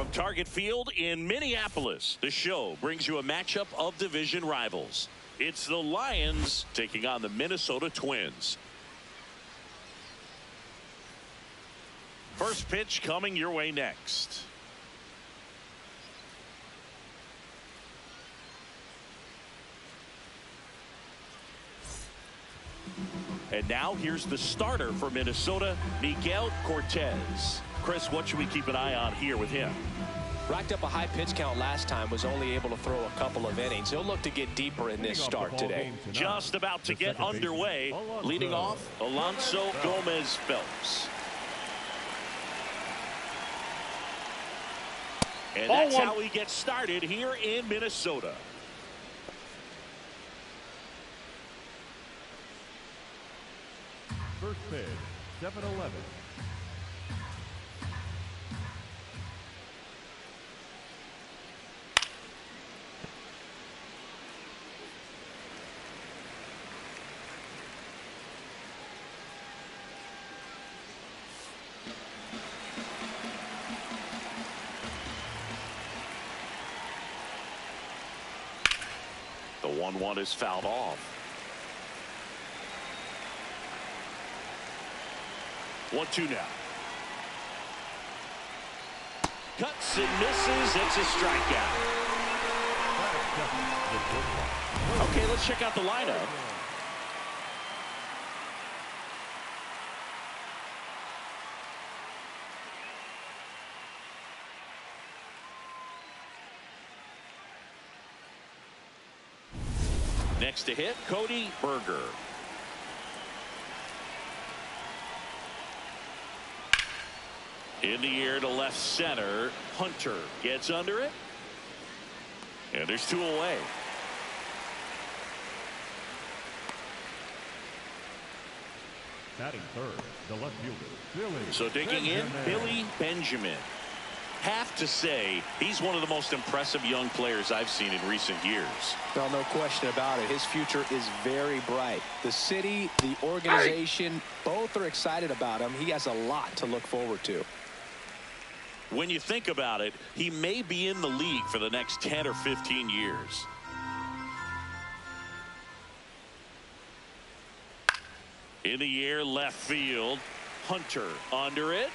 From Target Field in Minneapolis, the show brings you a matchup of division rivals. It's the Lions taking on the Minnesota Twins. First pitch coming your way next. And now here's the starter for Minnesota, Miguel Cortez. Chris, what should we keep an eye on here with him? Racked up a high pitch count last time, was only able to throw a couple of innings. He'll look to get deeper in this start today. Just about to get underway. Leading off, Alonso Gomez Phelps. And that's how he gets started here in Minnesota. First pitch, 7-11. The 1-1 is fouled off. 1-2 now. Cuts and misses. It's a strikeout. Okay, let's check out the lineup. Next to hit, Cody Berger. In the air to left center. Hunter gets under it. And there's 2 away. Batting third, the left fielder, Billy. So digging in, Billy Benjamin. Have to say, he's one of the most impressive young players I've seen in recent years. Well, no question about it. His future is very bright. The city, the organization, both are excited about him. He has a lot to look forward to. When you think about it, he may be in the league for the next 10 or 15 years. In the air, left field. Hunter under it.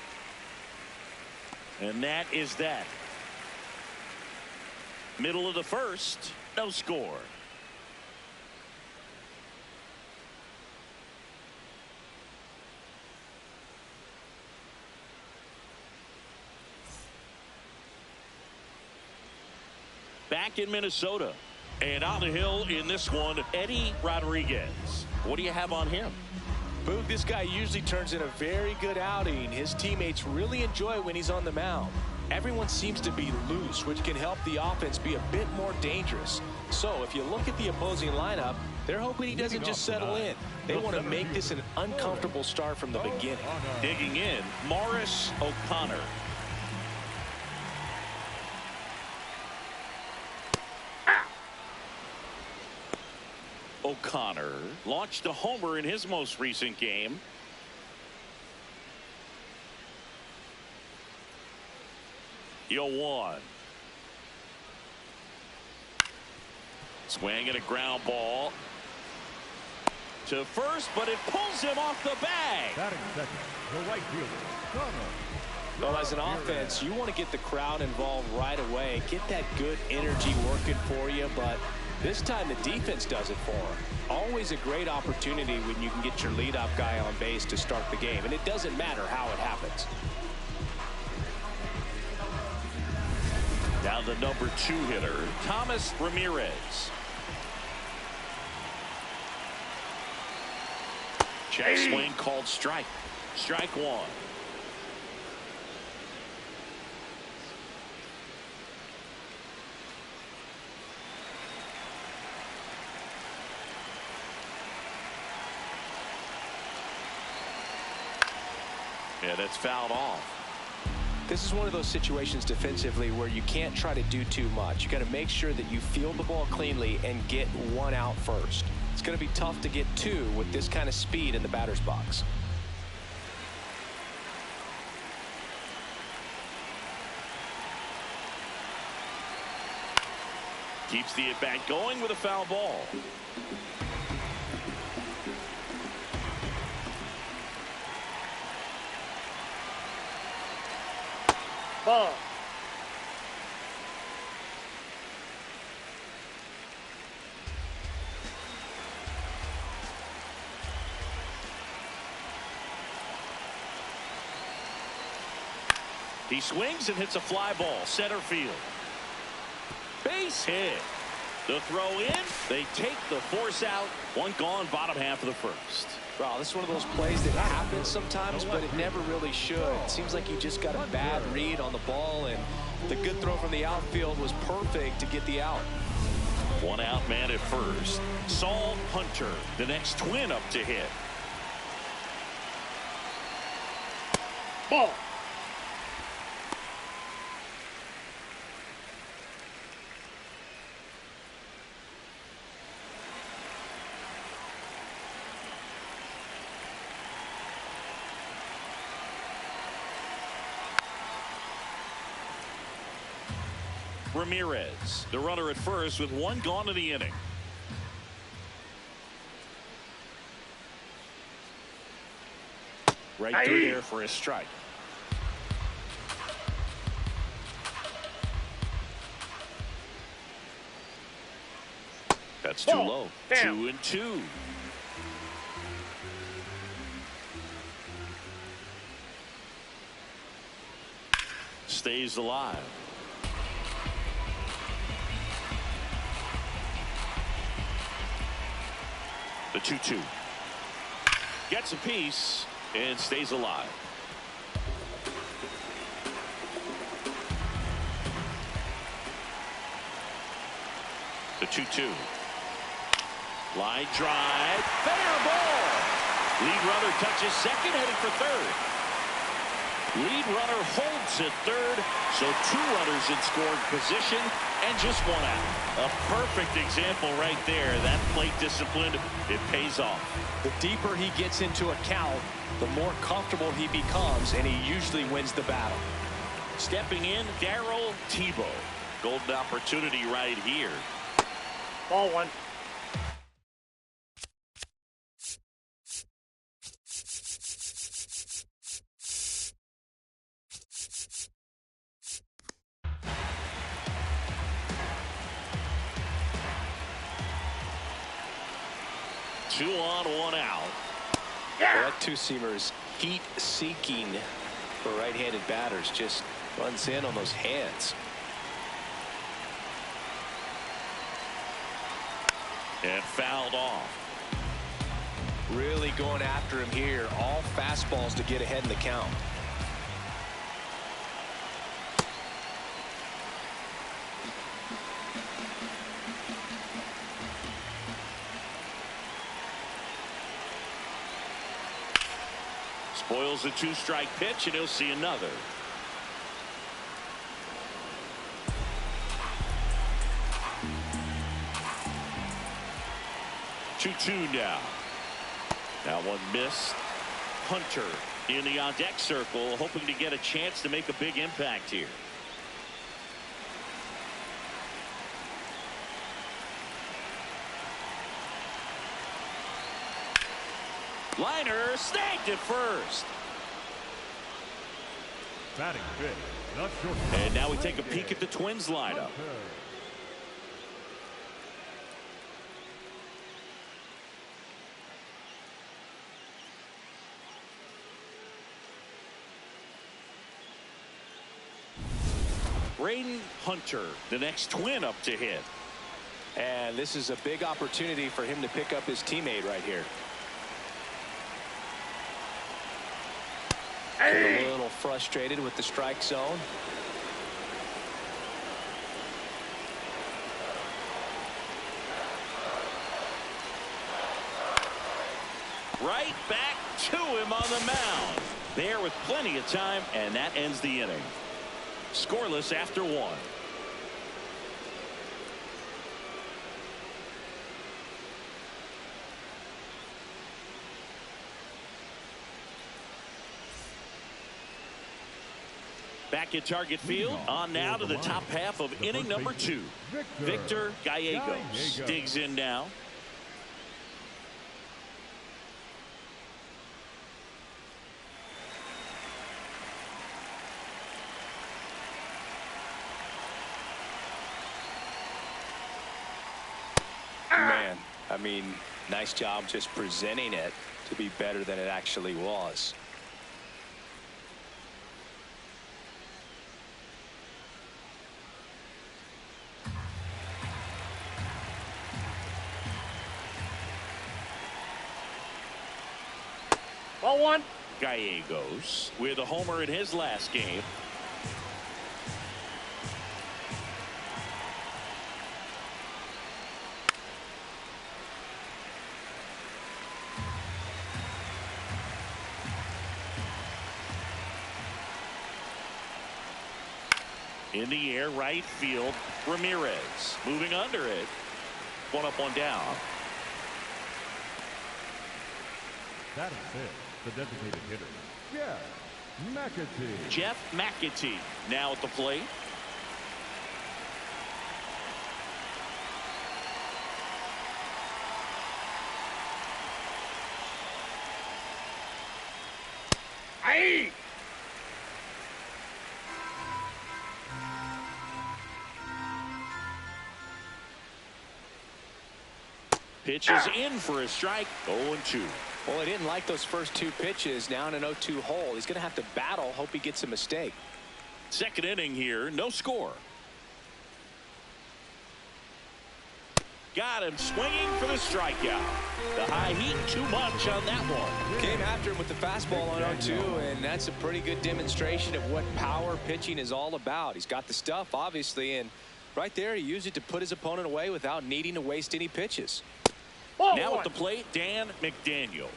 And that is that. Middle of the first, no score. Back in Minnesota. And on the hill in this one, Eddie Rodriguez. What do you have on him? Boog, this guy usually turns in a very good outing. His teammates really enjoy when he's on the mound. Everyone seems to be loose, which can help the offense be a bit more dangerous. So if you look at the opposing lineup, they're hoping he doesn't just settle in. They want to make this an uncomfortable start from the beginning. Digging in, Morris O'Connor. O'Connor launched a homer in his most recent game. Yo, 1. Swing and a ground ball to first, but it pulls him off the bag. Batting second, the right fielder, Connor. Well, as an offense, you want to get the crowd involved right away, get that good energy working for you, but this time the defense does it for him. Always a great opportunity when you can get your leadoff guy on base to start the game, and it doesn't matter how it happens. Now the number 2 hitter, Thomas Ramirez. Check swing called strike. Strike 1. Yeah, that's fouled off. This is one of those situations defensively where you can't try to do too much. You got to make sure that you field the ball cleanly and get 1 out first. It's going to be tough to get 2 with this kind of speed in the batter's box. Keeps the at-bat going with a foul ball. Ball. He swings and hits a fly ball center field. Base hit. The throw in. They take the force out. One gone, bottom half of the first. Well, this is one of those plays that happens sometimes, but it never really should. It seems like he just got a bad read on the ball, and the good throw from the outfield was perfect to get the out. One out man at first. Saul Hunter, the next twin up to hit. Ball. Ramirez, the runner at first with one gone in the inning. Right through there for a strike. That's too low. Damn. 2-2. Stays alive. The 2-2. Gets a piece and stays alive. The 2-2. Line drive. Fair ball. Lead runner touches second, heading for third. Lead runner holds at third, so two runners in scoring position and just one out. A perfect example right there. That plate discipline, it pays off. The deeper he gets into a count, the more comfortable he becomes, and he usually wins the battle. Stepping in, Darryl Tebow. Golden opportunity right here. Ball one. Two on, one out. Well, that two-seamer is heat-seeking for right-handed batters. Just runs in on those hands. And fouled off. Really going after him here. All fastballs to get ahead in the count. Spoils the two-strike pitch, and he'll see another. Two now. Now one missed. Hunter in the on-deck circle, hoping to get a chance to make a big impact here. Liner snagged at first. Batting fifth, the shortstop. And now we take a peek at the Twins lineup. Braden Hunter, the next twin up to hit. And this is a big opportunity for him to pick up his teammate right here. A little frustrated with the strike zone. Right back to him on the mound. There with plenty of time, and that ends the inning. Scoreless after one. Back at Target Field, on now to the top half of inning number 2. Victor Gallegos digs in now. Man, I mean, nice job just presenting it to be better than it actually was. Ball 1. Gallegos with a homer in his last game. In the air, right field, Ramirez moving under it. 1 up, 1 down. That is it. The designated hitter, Jeff McAtee. Jeff McAtee now at the plate. Aye. Pitch is in for a strike. 0-2. Well, he didn't like those first 2 pitches. Now in an 0-2 hole. He's going to have to battle. Hope he gets a mistake. Second inning here. No score. Got him swinging for the strikeout. The high heat too much on that one. Came after him with the fastball on 0-2, and that's a pretty good demonstration of what power pitching is all about. He's got the stuff, obviously, and right there he used it to put his opponent away without needing to waste any pitches. Ball Now 1. at the plate, Dan McDaniel.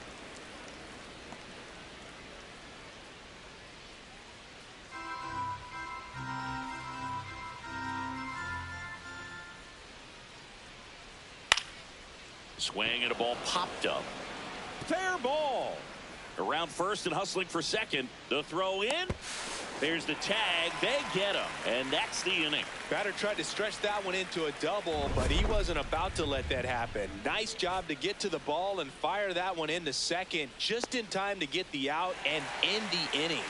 Swing and a ball popped up. Fair ball. Around first and hustling for second. The throw in. There's the tag. They get him. And that's the inning. Batter tried to stretch that one into a double, but he wasn't about to let that happen. Nice job to get to the ball and fire that one into second just in time to get the out and end the inning.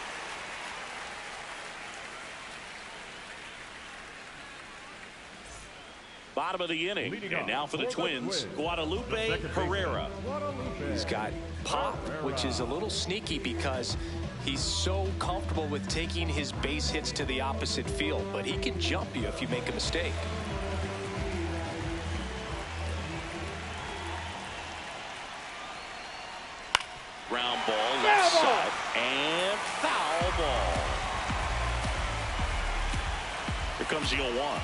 Bottom of the inning. And now for the Twins, Guadalupe Herrera. He's got pop, which is a little sneaky because he's so comfortable with taking his base hits to the opposite field, but he can jump you if you make a mistake. Ground ball left side and foul ball. Here comes the 0-1.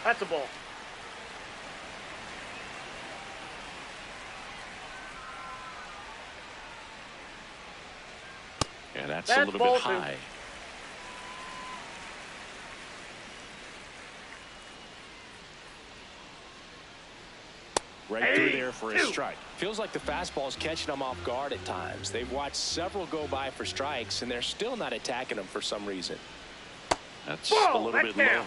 That's a ball. And that's a little bit high. Right through there for a strike. Feels like the fastball is catching them off guard at times. They've watched several go by for strikes, and they're still not attacking them for some reason. That's a little bit low.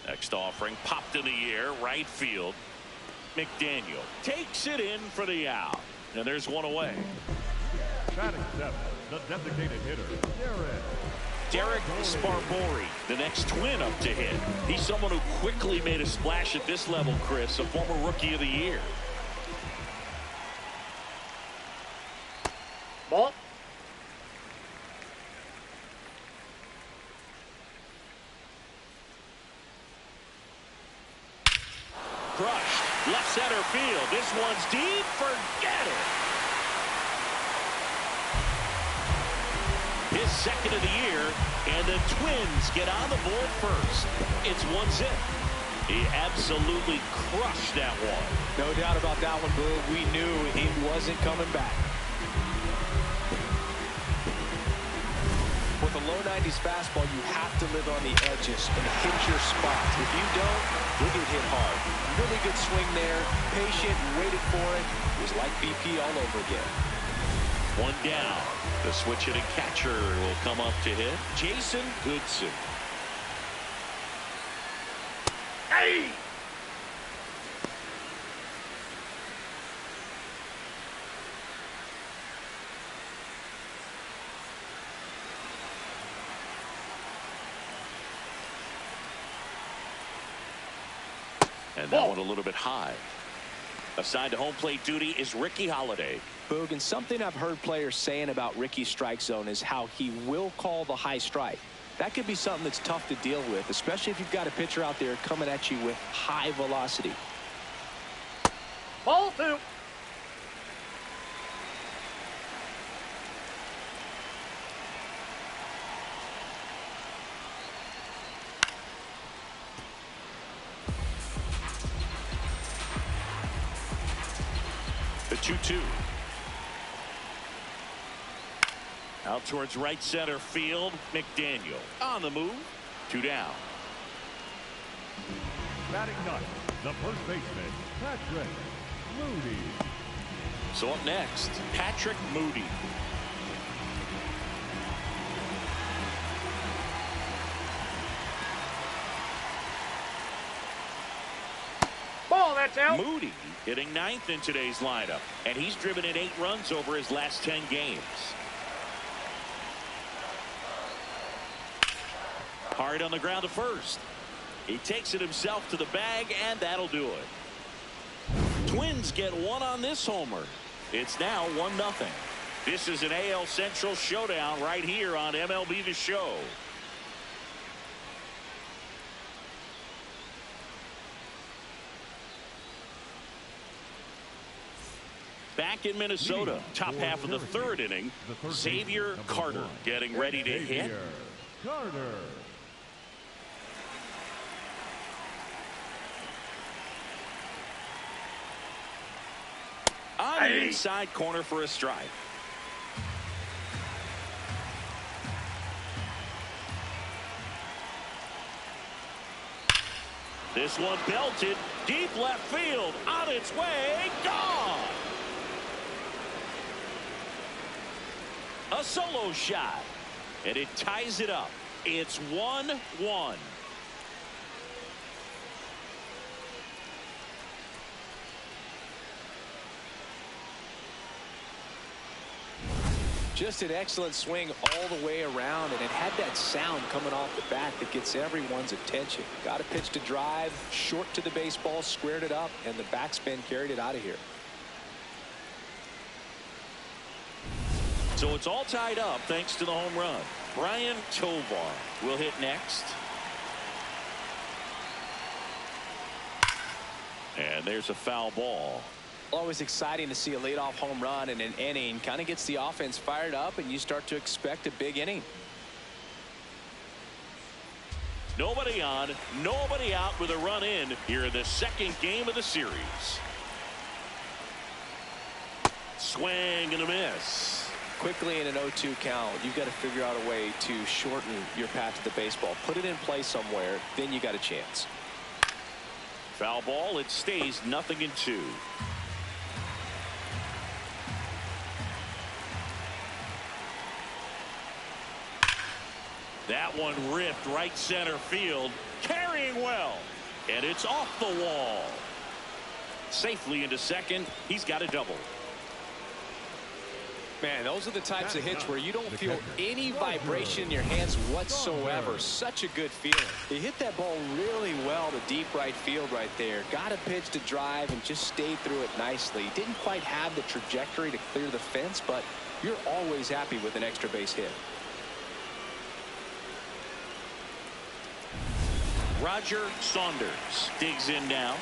Next offering popped in the air, right field. McDaniel takes it in for the out. And there's one away. Batting 7, the designated hitter, Derek Sparbori, the next Twin up to hit. He's someone who quickly made a splash at this level, Chris, a former Rookie of the Year. Ball. Crushed. Left center field. This one's deep. Forget it. His second of the year, and the Twins get on the board first. It's 1-0. He absolutely crushed that one. No doubt about that one, Boo. We knew he wasn't coming back. With a a low 90s fastball, you have to live on the edges and hit your spots. If you don't, you'll get hit hard. Really good swing there. Patient, waited for it. It was like BP all over again. One down. The switch hitting catcher will come up to hit. Jason Goodson. Hey! And that one a little bit high. Assigned to home plate duty is Ricky Holiday. Boog, and something I've heard players saying about Ricky's strike zone is how he will call the high strike. That could be something that's tough to deal with, especially if you've got a pitcher out there coming at you with high velocity. Ball 2. The 2-2. Out towards right center field. McDaniel on the move. 2 down. Batting ninth, the first baseman, Patrick Moody. So up next, Patrick Moody. Ball, that's out. Moody hitting ninth in today's lineup, and he's driven in 8 runs over his last 10 games. Hard on the ground to first. He takes it himself to the bag, and that'll do it. Twins get one on this homer. It's now 1-0. This is an AL Central showdown right here on MLB The Show. Back in Minnesota, top half of the 3rd inning, Xavier Carter getting ready to hit. Carter. On the inside corner for a strike. This one belted deep left field, on its way, gone. A solo shot, and it ties it up. It's 1-1. Just an excellent swing all the way around, and it had that sound coming off the bat that gets everyone's attention. Got a pitch to drive, short to the baseball, squared it up, and the backspin carried it out of here. So it's all tied up thanks to the home run. Brian Tovar will hit next. And there's a foul ball. Always exciting to see a leadoff home run in an inning. Kind of gets the offense fired up, and you start to expect a big inning. Nobody on, nobody out with a run in here in the 2nd game of the series. Swing and a miss. Quickly in an 0-2 count, you've got to figure out a way to shorten your path to the baseball. Put it in play somewhere, then you got a chance. Foul ball, it stays 0-2. That one ripped right center field, carrying well, and it's off the wall. Safely into second. He's got a double. Man, those are the types of hits where you don't feel any vibration in your hands whatsoever. Such a good feeling. He hit that ball really well to deep right field right there. Got a pitch to drive and just stayed through it nicely. Didn't quite have the trajectory to clear the fence, but you're always happy with an extra base hit. Roger Saunders digs in now.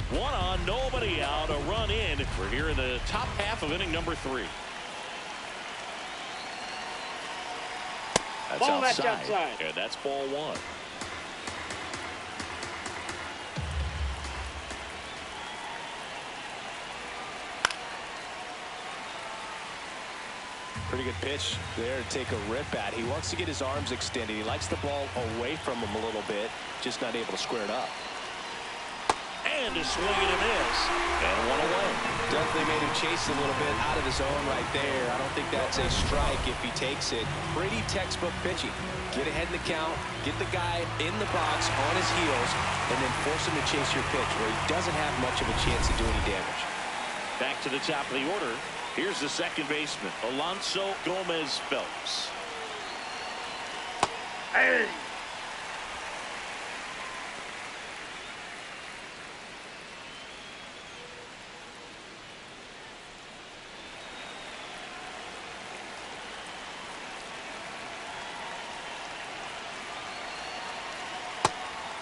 One on, nobody out, a run in. We're here in the top half of inning number 3. That's Ball, that's outside. outside. And that's ball one. Pretty good pitch there to take a rip at. He wants to get his arms extended. He likes the ball away from him a little bit, just not able to square it up. And a swing and a miss. And one away. Definitely made him chase a little bit out of the zone right there. I don't think that's a strike if he takes it. Pretty textbook pitching. Get ahead in the count, get the guy in the box on his heels, and then force him to chase your pitch where he doesn't have much of a chance to do any damage. Back to the top of the order. Here's the second baseman, Alonso Gomez Phelps. Hey!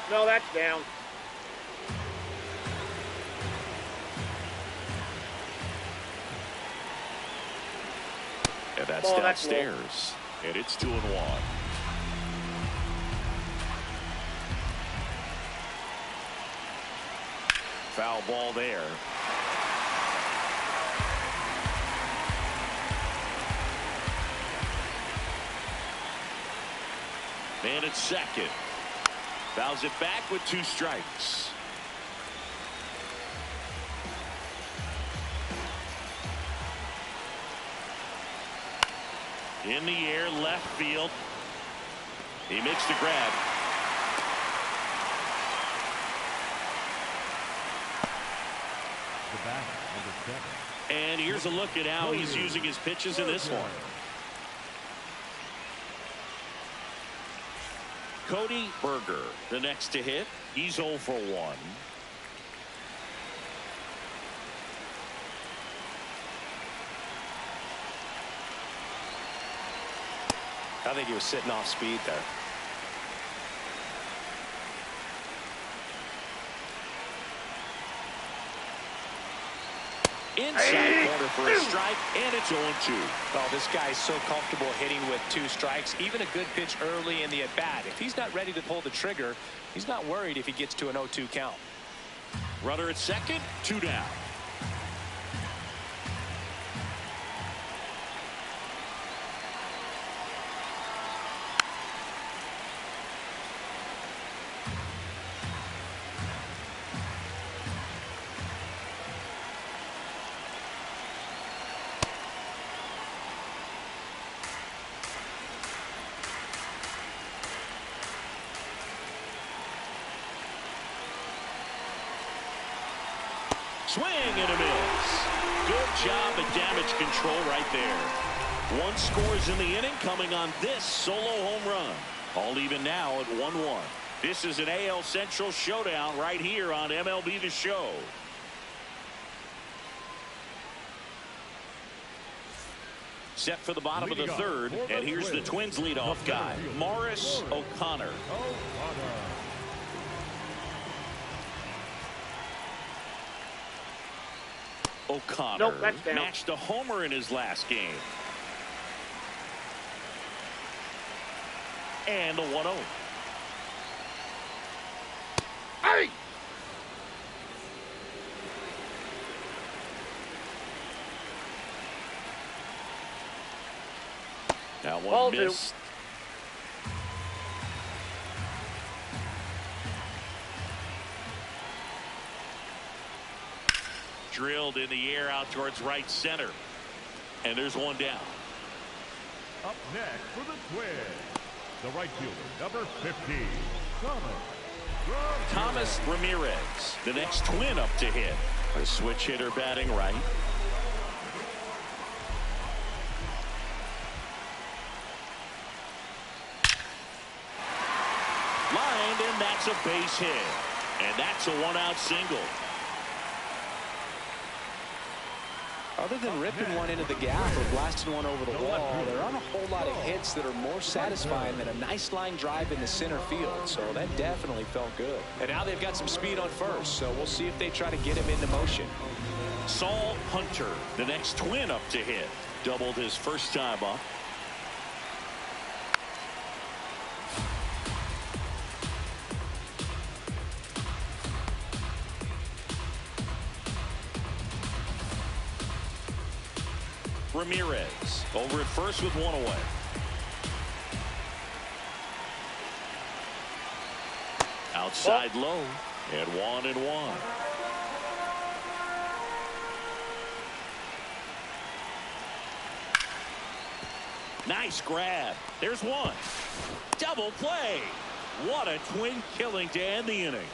No, that's down. And that's Ball, that's downstairs. And it's 2-1. Foul ball there. Man at second. Fouls it back with 2 strikes. In the air, left field. He makes the grab. The batter, number 7. And here's a look at how he's using his pitches in this one. Cody Berger, the next to hit. He's 0 for 1. I think he was sitting off speed there. Inside corner for a strike, and it's 0-2. Oh, this guy's so comfortable hitting with 2 strikes. Even a good pitch early in the at-bat. If he's not ready to pull the trigger, he's not worried if he gets to an 0-2 count. Runner at second, 2 down. Swing and a miss. Good job at damage control right there. 1 scores in the inning, coming on this solo home run. All even now at 1-1. This is an AL Central showdown right here on MLB The Show. Set for the bottom of the third, and here's the Twins leadoff guy, Morris O'Connor. O'Connor Nope, that's down. matched a homer in his last game. And the 1-0. Hey! That one Ball missed. Drilled in the air out towards right center. And there's 1 down. Up next for the Twins, the right fielder, number 15, Thomas Ramirez, the next Twin up to hit. A switch hitter batting right. Lined, and that's a base hit. And that's a 1-out single. Other than ripping one into the gap or blasting one over the wall, there aren't a whole lot of hits that are more satisfying than a nice line drive into center field. So that definitely felt good. And now they've got some speed on first, so we'll see if they try to get him into motion. Saul Hunter, the next Twin up to hit. Doubled his first time up. Ramirez over at first with one away. Outside low, and 1-1. Nice grab. There's one. Double play. What a twin killing to end the inning.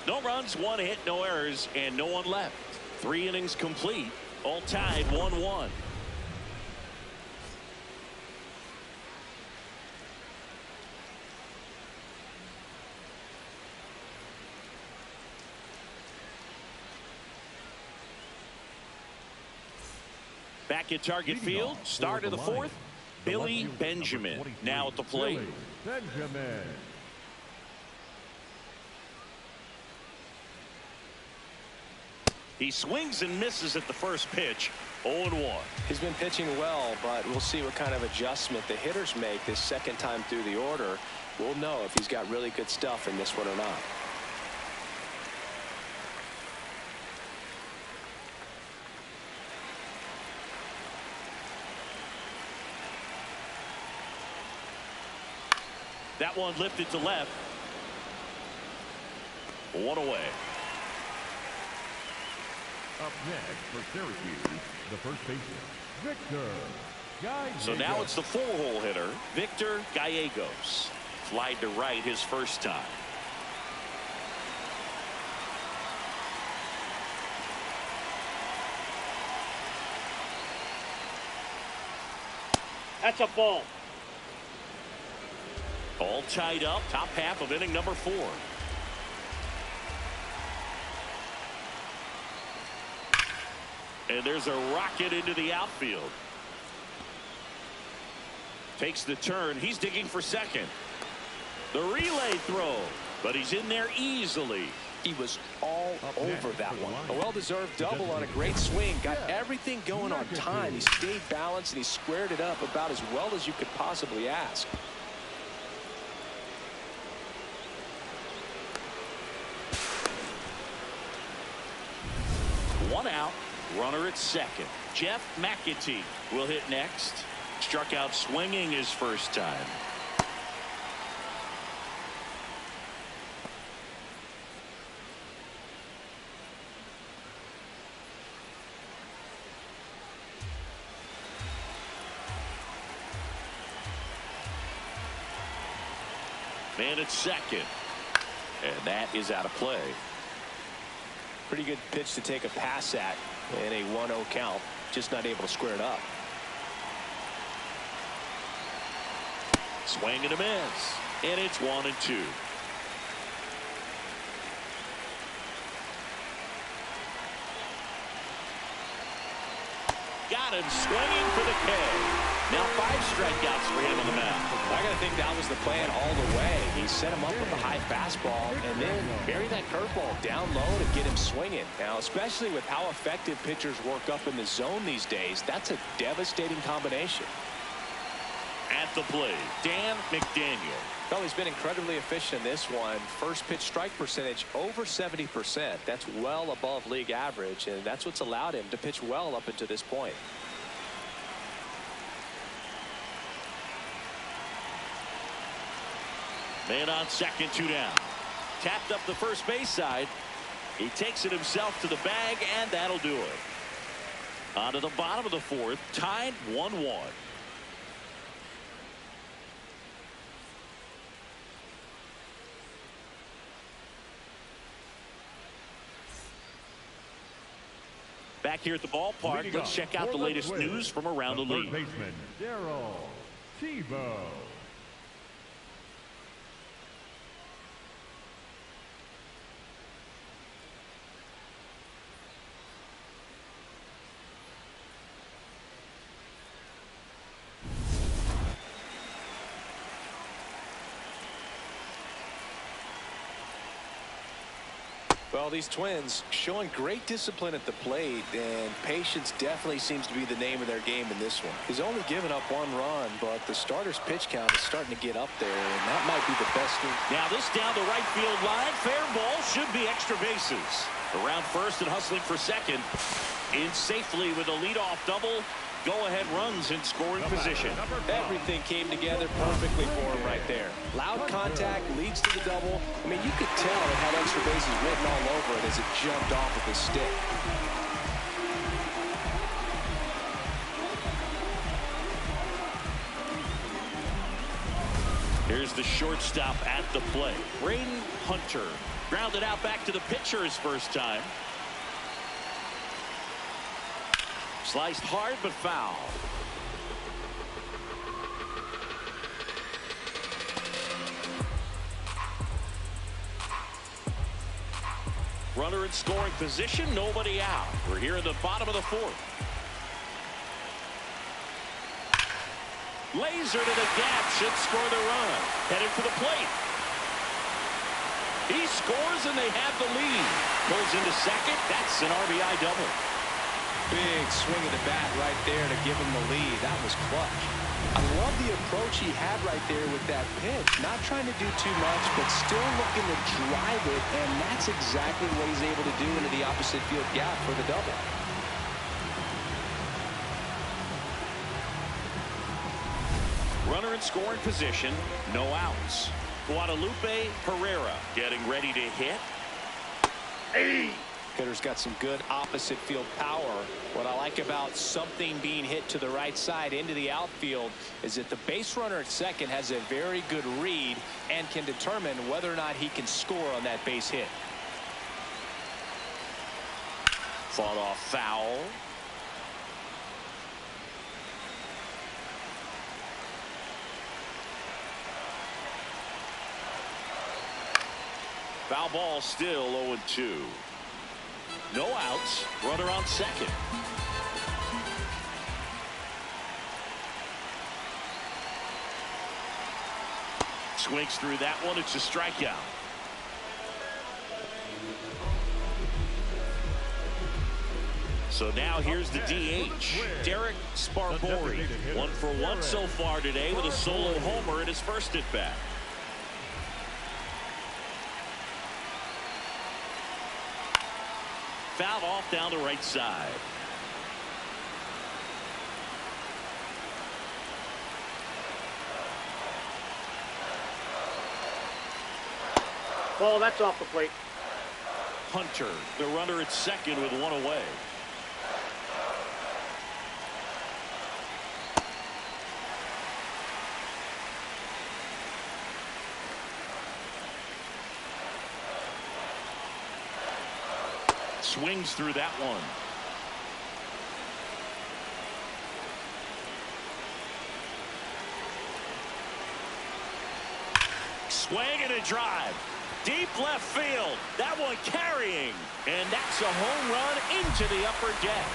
No runs, one hit, no errors, and no one left. 3 innings complete. All tied 1-1. Back at Target Field, start of the 4th. Billy Benjamin now at the plate. Benjamin. He swings and misses at the first pitch. 0-1. He's been pitching well, but we'll see what kind of adjustment the hitters make this second time through the order. We'll know if he's got really good stuff in this one or not. That one lifted to left. 1 away. Up next for Syracuse, the first baseman, Victor Gallegos. So now it's the 4-hole hitter, Victor Gallegos. Flied to right his first time. That's a ball. All tied up, top half of inning number 4. And there's a rocket into the outfield. Takes the turn. He's digging for second. The relay throw, but he's in there easily. He was all over that one. A well-deserved double on a great swing. Got everything going on time. He stayed balanced and he squared it up about as well as you could possibly ask. One out, runner at second. Jeff McAtee will hit next. Struck out swinging his first time. Man at second. And that is out of play. Pretty good pitch to take a pass at in a 1-0 count. Just not able to square it up. Swing and a miss. And it's 1-2. Got him swinging for the K. Now 5 strikeouts for him on the mound. I got to think that was the plan all the way. He set him up with a high fastball and then bury that curveball down low to get him swinging. Now, especially with how effective pitchers work up in the zone these days, that's a devastating combination. At the plate, Dan McDaniel. Well, he's been incredibly efficient in this one. First pitch strike percentage over 70%. That's well above league average, and that's what's allowed him to pitch well up until this point. Man on second, 2 down. Tapped up the first base side. He takes it himself to the bag, and that'll do it. On to the bottom of the 4th, tied 1-1. Back here at the ballpark, let's check out the latest news from around the league. Third baseman, Daryl Tebow. Well, these Twins showing great discipline at the plate, and patience definitely seems to be the name of their game in this one. He's only given up 1 run, but the starter's pitch count is starting to get up there, and that might be the best thing. Now this down the right field line. Fair ball, should be extra bases. Around first and hustling for second. In safely with a leadoff double. Go-ahead runs in scoring position. Everything came together perfectly for him right there. Loud contact leads to the double. I mean, you could tell it had extra bases written all over it as it jumped off of his stick. Here's the shortstop at the plate. Braden Hunter grounded out back to the pitcher his first time. Sliced hard but foul. Runner in scoring position, nobody out. We're here in the bottom of the fourth. Laser to the gap, should score the run. Headed for the plate. He scores and they have the lead. Pulls into second. That's an RBI double. Big swing of the bat right there to give him the lead. That was clutch. I love the approach he had right there with that pitch. Not trying to do too much, but still looking to drive it, and that's exactly what he's able to do into the opposite field gap for the double. Runner in scoring position, no outs. Guadalupe Herrera getting ready to hit. Hey! Hitter's got some good opposite field power. What I like about something being hit to the right side into the outfield is that the base runner at second has a very good read and can determine whether or not he can score on that base hit. Fought off foul. Foul ball, still 0-2. No outs. Runner on second. Swings through that one. It's a strikeout. So now here's the DH, Derek Sparbory. 1 for 1 so far today with a solo homer in his first at bat. Fouled off down the right side. Ball, that's off the plate. Hunter, the runner at second with one away. Swings through that one. Swing and a drive. Deep left field. That one carrying. And that's a home run into the upper deck.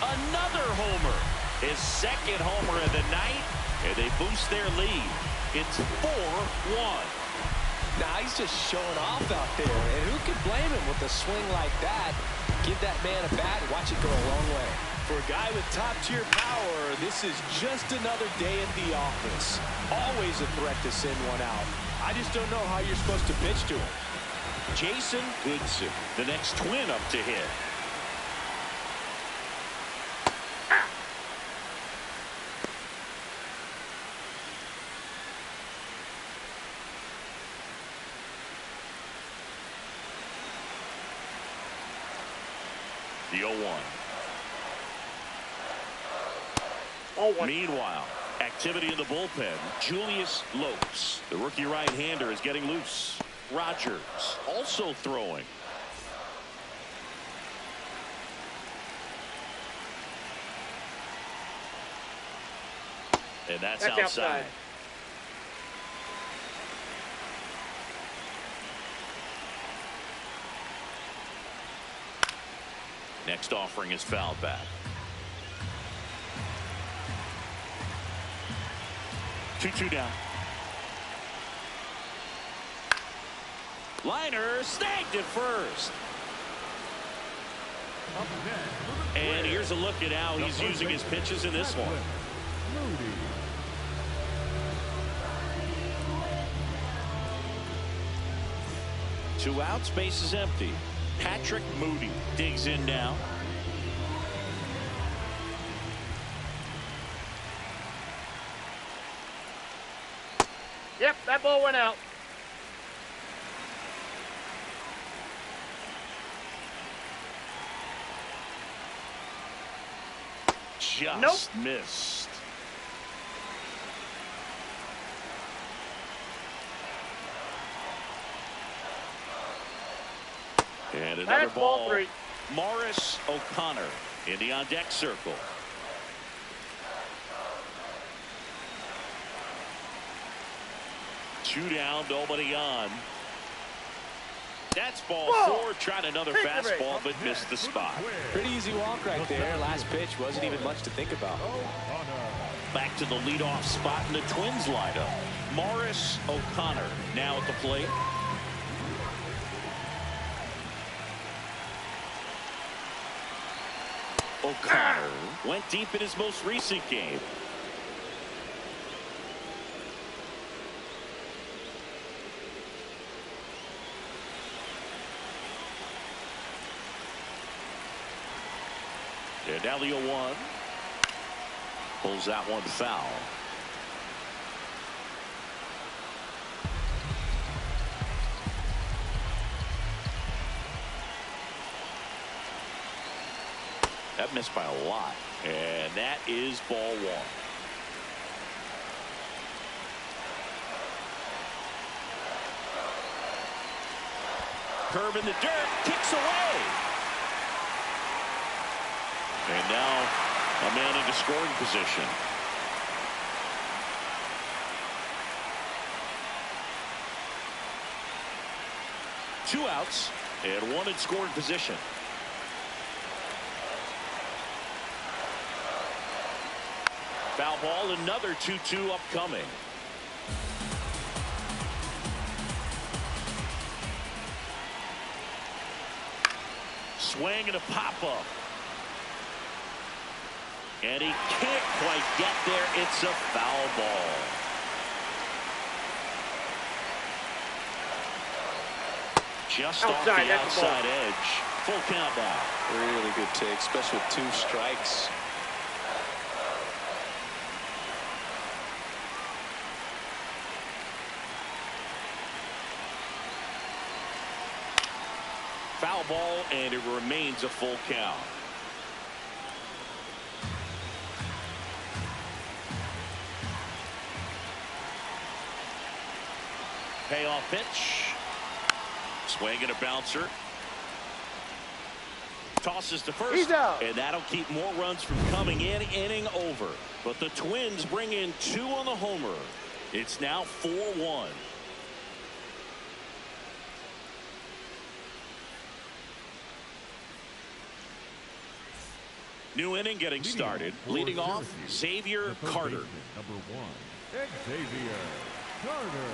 Another homer. His second homer of the night. And they boost their lead. It's 4-1. Now he's just showing off out there, and who could blame him with a swing like that? Give that man a bat, watch it go a long way. For a guy with top-tier power, this is just another day at the office. Always a threat to send one out. I just don't know how you're supposed to pitch to him. Jason Goodson, the next twin up to hit. The 0-1. Meanwhile, activity in the bullpen. Julius Lopes, the rookie right-hander, is getting loose. Rogers also throwing. And that's outside. Next offering is fouled back. 2-2 down. Liner snagged at first. And here's a look at how he's using his pitches in this one. 2 outs, base is empty. Patrick Moody digs in now. Yep, that ball went out. Just missed. And another That's ball 3. Morris O'Connor in the on-deck circle. Two down, nobody on. That's ball 4. Tried another fastball, but missed the spot. Pretty easy walk right there. Last pitch wasn't even much to think about. Back to the leadoff spot in the Twins lineup. Morris O'Connor now at the plate. O'Connor went deep in his most recent game. And now the 0-1. Pulls that one foul. That missed by a lot. And that is ball 1. Curve in the dirt. Kicks away. And now a man into scoring position. Two outs and one in scoring position. Foul ball, another 2-2 upcoming. Swing and a pop-up. And he can't quite get there. It's a foul ball. Just off the outside edge. Full count now. Really good take, especially with 2 strikes. Foul ball, and it remains a full count. Payoff pitch. Swing and a bouncer. Tosses to first. He's out. And that'll keep more runs from coming in. Inning over. But the Twins bring in 2 on the homer. It's now 4-1. New inning getting started. Leading off, Xavier Carter. Number 1, Xavier Carter.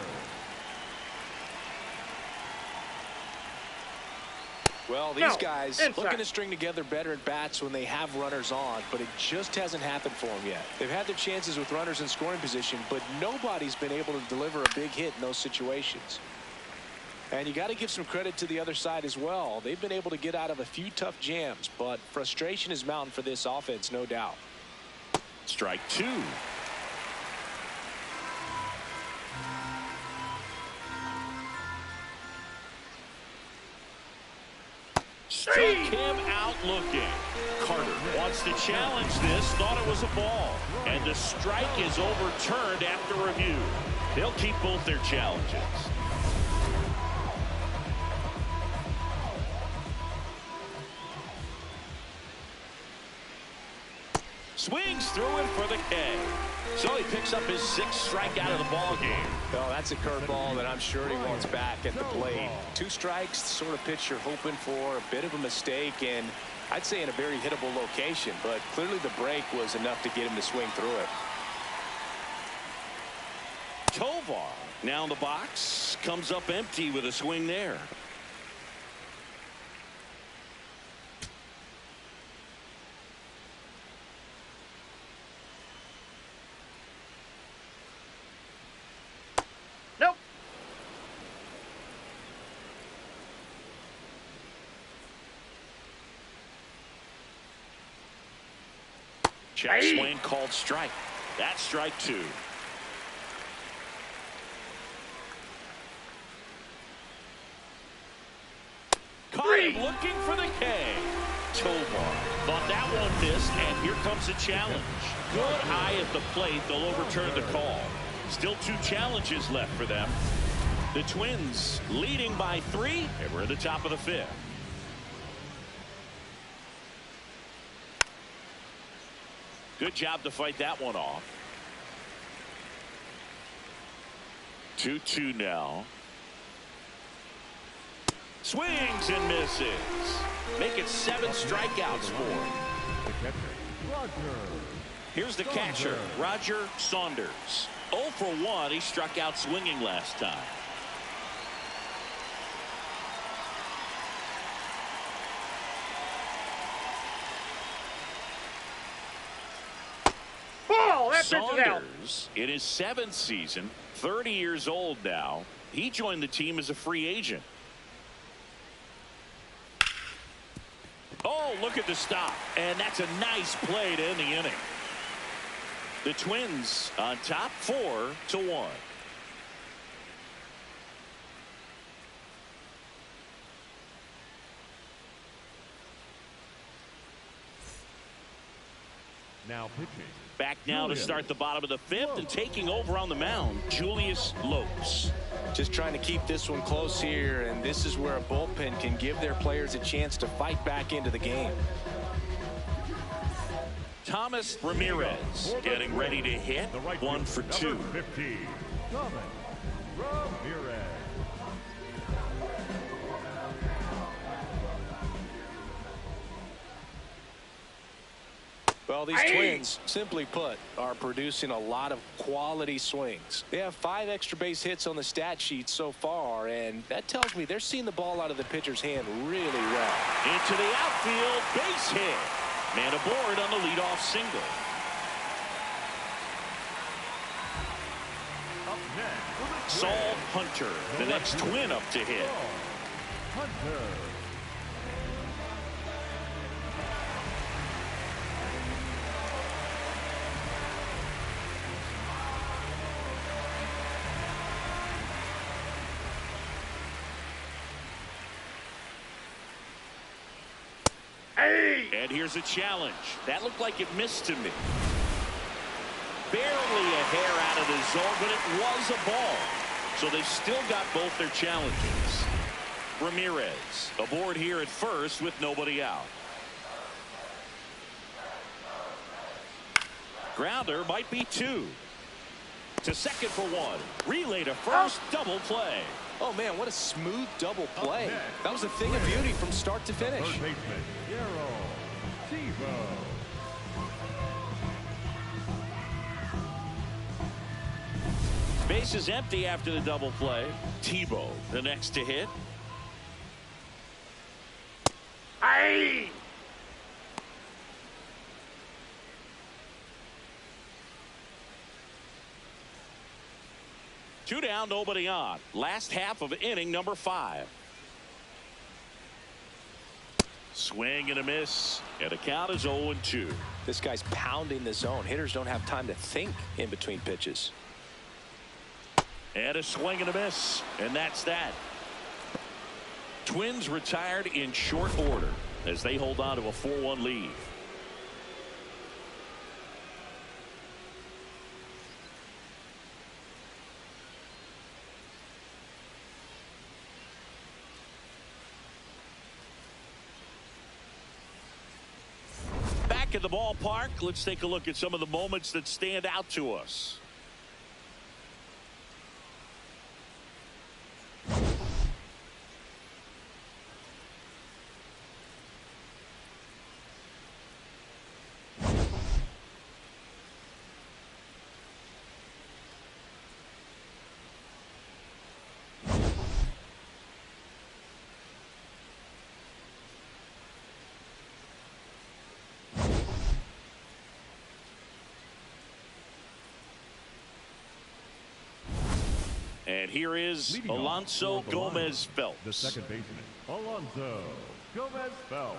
Well, these guys looking to string together better at bats when they have runners on, but it just hasn't happened for them yet. They've had their chances with runners in scoring position, but nobody's been able to deliver a big hit in those situations. And you got to give some credit to the other side as well. They've been able to get out of a few tough jams, but frustration is mounting for this offense, no doubt. Strike 2. Struck him out looking. Carter wants to challenge this, thought it was a ball. And the strike is overturned after review. They'll keep both their challenges. Swings through it for the K. So he picks up his 6th strikeout of the ball game. Well, that's a curveball that I'm sure he wants back at the plate. 2 strikes, sort of pitch you're hoping for, a bit of a mistake, and I'd say in a very hittable location, but clearly the break was enough to get him to swing through it. Tovar now in the box, comes up empty with a swing there. Check swing called strike. That's strike 2. looking for the K. Tovar thought that one missed, and here comes a challenge. Good eye at the plate. They'll overturn the call. Still 2 challenges left for them. The Twins leading by 3, and we're at the top of the 5th. Good job to fight that one off. 2-2 now. Swings and misses. Make it 7 strikeouts for him. Here's the catcher, Roger Saunders. 0 for 1. He struck out swinging last time. Saunders, in his 7th season, 30 years old now. He joined the team as a free agent. Oh, look at the stop. And that's a nice play to end the inning. The Twins on top 4-1. Now pitching. Back now to start the bottom of the 5th, and taking over on the mound, Julius Lopes. Just trying to keep this one close here, and this is where a bullpen can give their players a chance to fight back into the game. Thomas Ramirez getting ready to hit. 1 for 2. 15, Thomas Ramirez. Well, these Twins, simply put, are producing a lot of quality swings. They have 5 extra base hits on the stat sheet so far, and that tells me they're seeing the ball out of the pitcher's hand really well. Into the outfield, base hit. Man aboard on the leadoff single. Up next, Saul Hunter, the next Twin up to hit. Hunter. And here's a challenge. That looked like it missed to me. Barely a hair out of the zone, but it was a ball. So they've still got both their challenges. Ramirez aboard here at first with nobody out. Grounder might be 2. To second for 1. Relay to first. Double play. Oh, man, what a smooth double play. That was a thing of beauty from start to finish. Third baseman, Tebow. Base is empty after the double play. Tebow, the next to hit. Aye. Two down, nobody on. Last half of inning number 5. Swing and a miss, and the count is 0-2. This guy's pounding the zone. Hitters don't have time to think in between pitches. And a swing and a miss, and that's that. Twins retired in short order as they hold on to a 4-1 lead. Back at the ballpark, let's take a look at some of the moments that stand out to us. And here is Alonso Gomez Phelps. The second baseman, Alonso Gomez Phelps.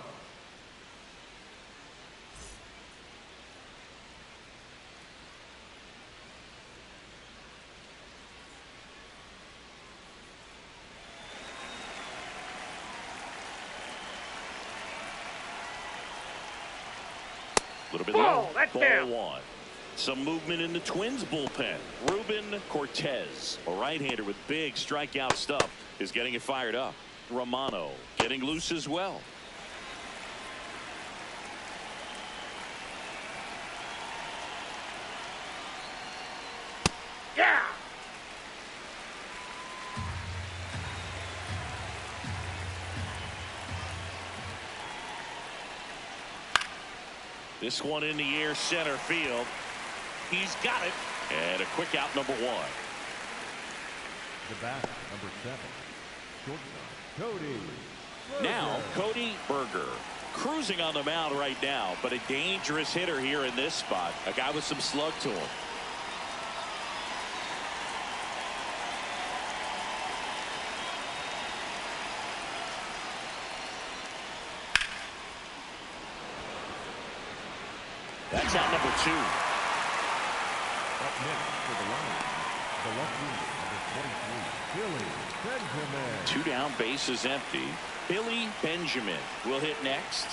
little bit Ball, low. that's Ball down. 1. Some movement in the Twins bullpen. Ruben Cortez, a right-hander with big strikeout stuff, is getting it fired up. Romano getting loose as well. Yeah. This one in the air, center field. He's got it. And a quick out, number 1. The batter, number 7, shortstop, Cody. Now, Cody Berger cruising on the mound right now, but a dangerous hitter here in this spot. A guy with some slug to him. That's out number 2. Up next for the Lions, the left fielder, number 23, Billy Benjamin. 2 down, bases empty. Billy Benjamin will hit next.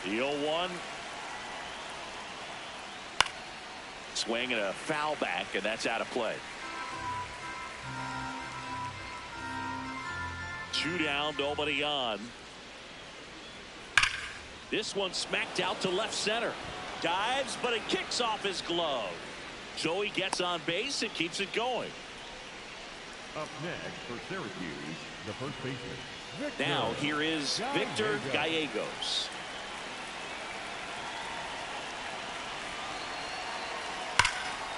The 0-1. Swing and a foul back, and that's out of play. 2 down, nobody on. This one smacked out to left center. Dives, but it kicks off his glove. So he gets on base and keeps it going. Up next for Syracuse, the first baseman, Victor. Now here is Victor Gallegos.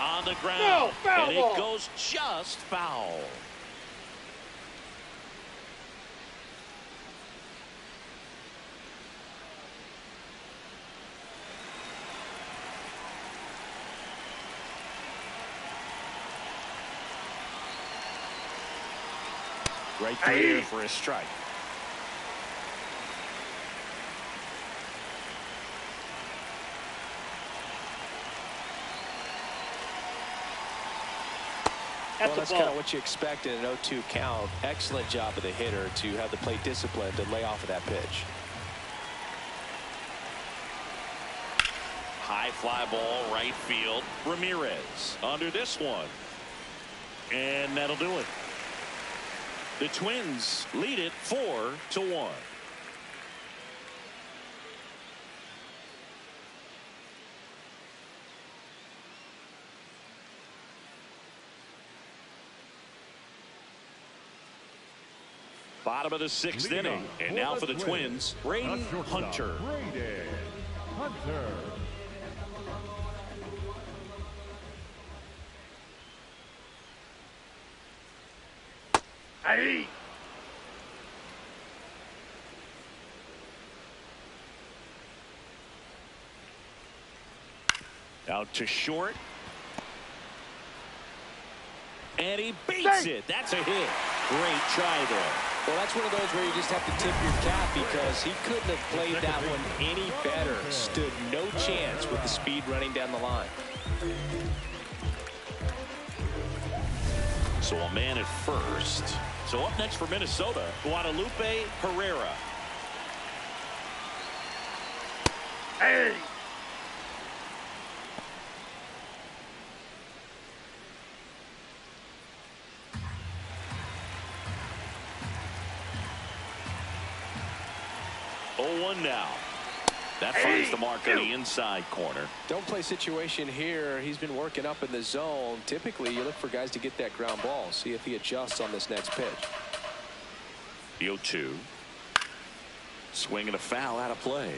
On the ground. No, foul and ball. it goes just foul. Right through here for a strike. Well, that's kind of what you expect in an 0-2 count. Excellent job of the hitter to have the plate discipline to lay off of that pitch. High fly ball, right field. Ramirez under this one. And that'll do it. The Twins lead it 4-1. Bottom of the 6th inning. And now for the Twins, Braden Hunter. Braden Hunter. Aye. Out to short. And he beats it. That's a hit. Great try there. Well, that's one of those where you just have to tip your cap because he couldn't have played that one any better. Stood no chance with the speed running down the line. So a man at first. So up next for Minnesota, Guadalupe Herrera. Hey. One now. That finds the mark on the inside corner. Don't play situation here. He's been working up in the zone. Typically, you look for guys to get that ground ball. See if he adjusts on this next pitch. The 0-2. Swing and a foul out of play.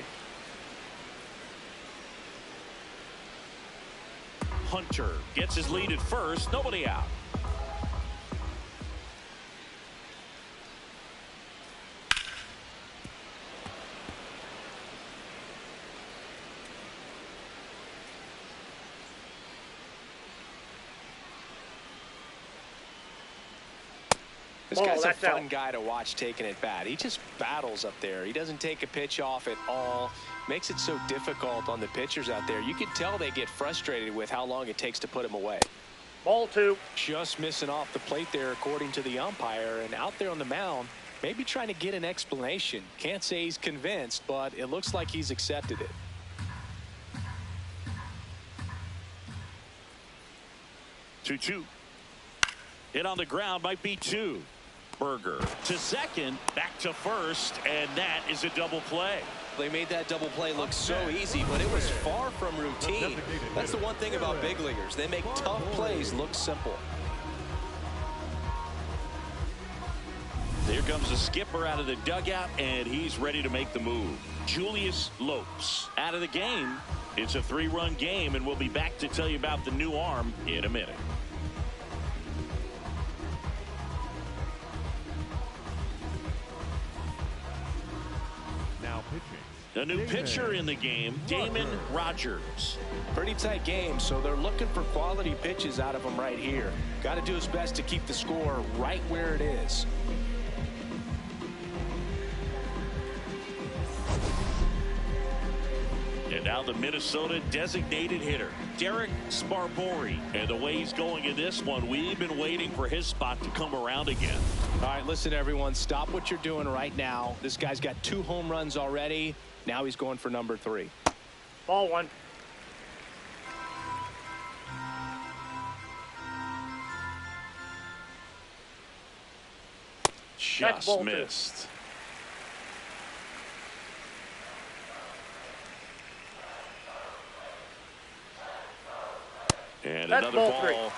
Hunter gets his lead at first. Nobody out. This guy's a fun guy to watch taking it bat. He just battles up there. He doesn't take a pitch off at all. makes it so difficult on the pitchers out there. You can tell they get frustrated with how long it takes to put him away. Ball 2. Just missing off the plate there, according to the umpire, and out there on the mound, maybe trying to get an explanation. Can't say he's convinced, but it looks like he's accepted it. 2-2. Hit on the ground, might be 2. Berger to second, back to first, and that is a double play. They made that double play look so easy, but it was far from routine. That's the one thing about big leaguers. They make tough plays look simple. Here comes the skipper out of the dugout, and he's ready to make the move. Julius Lopes out of the game. It's a 3-run game, and we'll be back to tell you about the new arm in a minute. Now pitching. A new pitcher in the game, Damon Rogers. Pretty tight game, so they're looking for quality pitches out of him right here. Got to do his best to keep the score right where it is. And now the Minnesota designated hitter, Derek Sparbori. And the way he's going in this one, we've been waiting for his spot to come around again. All right, listen, everyone, stop what you're doing right now. This guy's got 2 home runs already. Now he's going for number 3. Ball 1. Just ball 2. missed. And That's another ball ball. 3.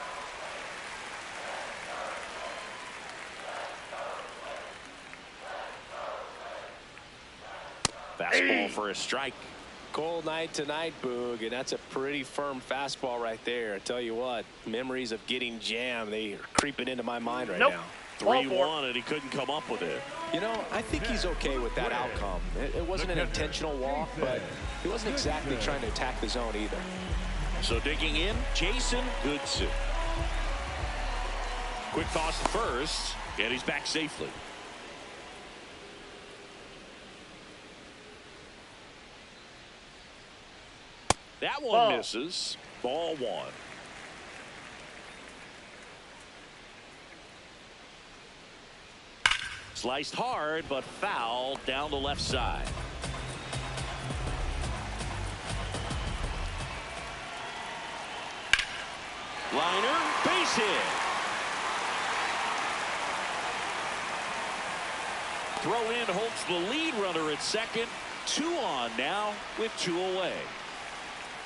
Fastball for a strike. Cold night tonight, Boog, and that's a pretty firm fastball right there. I tell you what, memories of getting jammed, they are creeping into my mind right now. 3-1, and he couldn't come up with it. You know, I think he's okay with that outcome. It wasn't an intentional walk, but he wasn't exactly trying to attack the zone either. So digging in, Jason Goodson. Quick toss to first, and he's back safely. That one misses. Ball 1. Sliced hard, but foul down the left side. Liner, base hit. Throw in holds the lead runner at second. 2 on now with 2 away.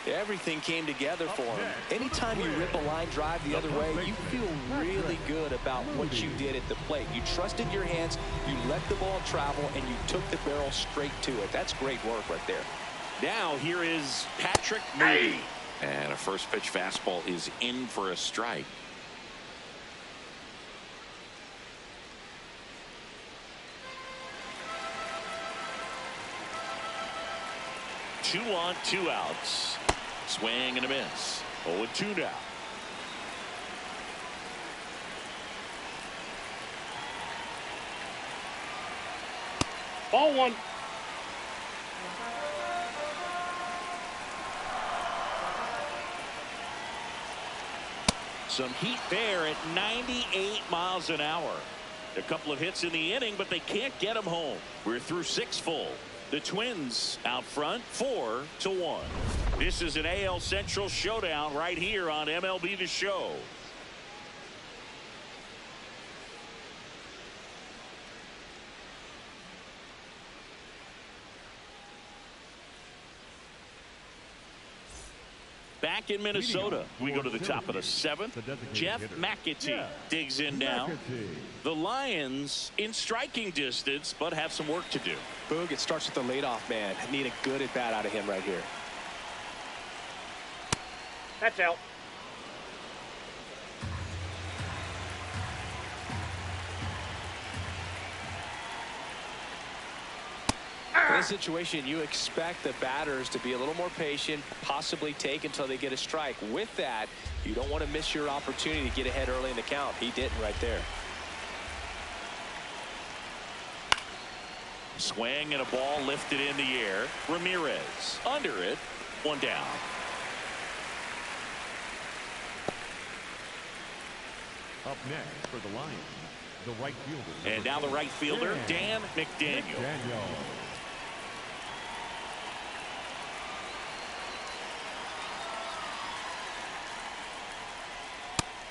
Everything came together for him. Anytime you rip a line drive the other way, you feel really good about what you did at the plate. You trusted your hands, you let the ball travel, and you took the barrel straight to it. That's great work right there. Now here is Patrick Moody. And a first pitch fastball is in for a strike. Two on, 2 outs. Swing and a miss. 0-2 now. Ball 1. Some heat there at 98 miles an hour. A couple of hits in the inning, but they can't get them home. We're through 6 full. The Twins out front 4-1. This is an AL Central showdown right here on MLB The Show. Back in Minnesota, we go to the top of the 7th. Jeff McAtee digs in now. The Lions in striking distance, but have some work to do. Boog, it starts with the leadoff man. Need a good at bat out of him right here. That's out. In this situation, you expect the batters to be a little more patient, possibly take until they get a strike. With that, you don't want to miss your opportunity to get ahead early in the count. He didn't right there. Swing and a ball lifted in the air. Ramirez under it. One down. Up next for the Lions, the right fielder. And now the right fielder, Dan McDaniel.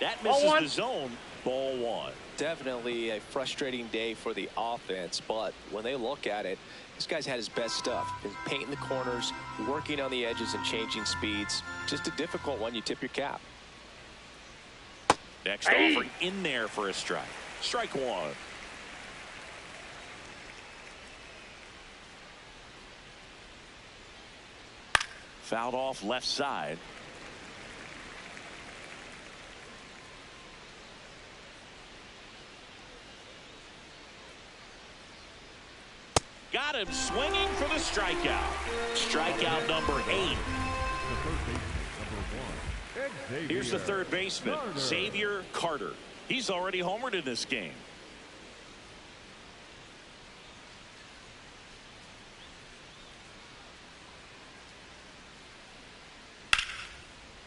That misses the zone. Ball one. Definitely a frustrating day for the offense, but when they look at it, this guy's had his best stuff. Been painting the corners, working on the edges and changing speeds. Just a difficult one. You tip your cap. Next offering in there for a strike. Strike one. Fouled off left side. Got him swinging for the strikeout. Strikeout number 8. Here's the third baseman, Xavier Carter. He's already homered in this game.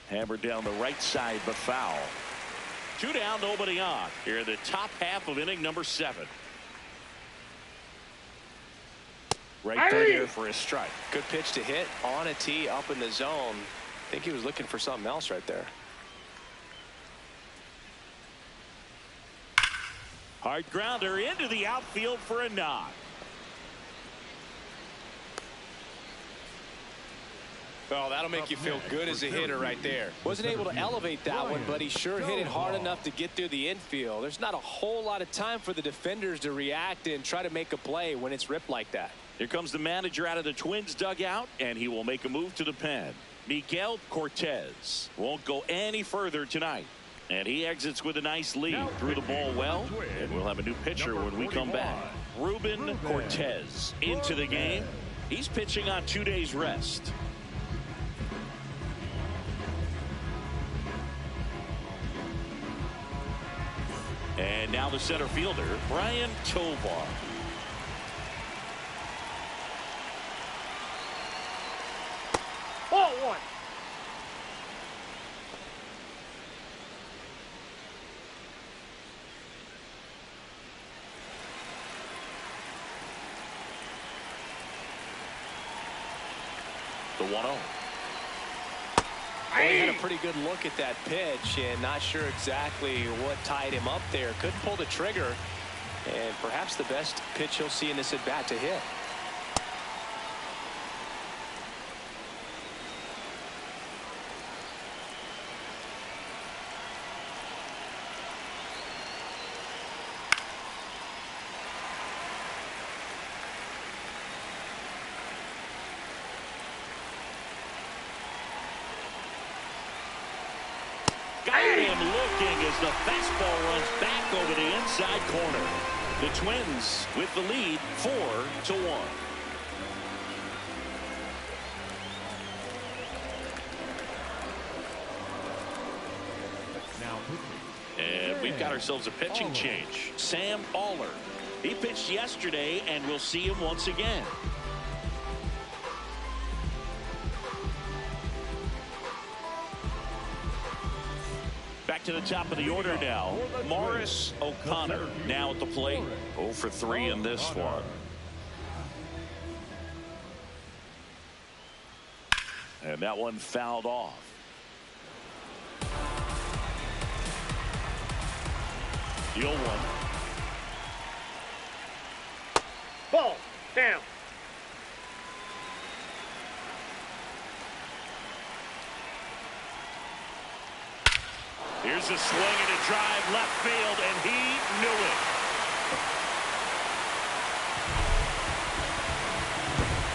Hammered down the right side, but foul. 2 down, nobody on. Here in the top half of inning number 7. Right there for a strike. Good pitch to hit on a tee up in the zone. I think he was looking for something else right there. Hard grounder into the outfield for a knock. Oh, that'll make you feel good as a hitter right there. Wasn't able to elevate that one, but he sure hit it hard enough to get through the infield. There's not a whole lot of time for the defenders to react and try to make a play when it's ripped like that. Here comes the manager out of the Twins dugout, and he will make a move to the pen. Miguel Cortez won't go any further tonight. And he exits with a nice lead. Threw the ball well, and we'll have a new pitcher when we come back. Ruben Cortez into the game. He's pitching on 2 days rest. And now the center fielder, Brian Tovar. Ball one. The 1-0. Well, he had a pretty good look at that pitch and not sure exactly what tied him up there. Couldn't pull the trigger, and perhaps the best pitch he'll see in this at bat to hit. Got him looking as the fastball runs back over the inside corner. The Twins with the lead 4-1. And we've got ourselves a pitching change. Sam Aller. He pitched yesterday, and we'll see him once again. Back to the top of the order now. Morris O'Connor now at the plate. 0 for 3 in this one. And that one fouled off. The 0-1. Ball down. Here's a swing and a drive left field, and he knew it.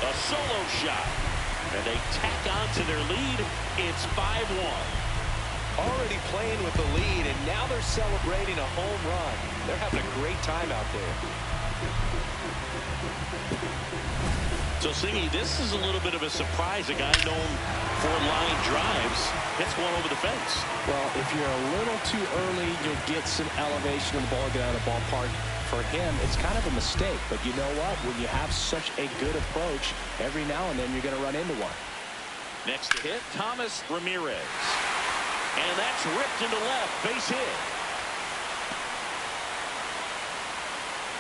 A solo shot, and they tack on to their lead. It's 5-1. Already playing with the lead, and now they're celebrating a home run. They're having a great time out there. So, Singy, this is a little bit of a surprise. A guy known for line drives hits one over the fence. Well, if you're a little too early, you'll get some elevation when the ball get out of the ballpark. For him, it's kind of a mistake. But you know what? When you have such a good approach, every now and then you're going to run into one. Next to hit, Thomas Ramirez. And that's ripped into left. Base hit.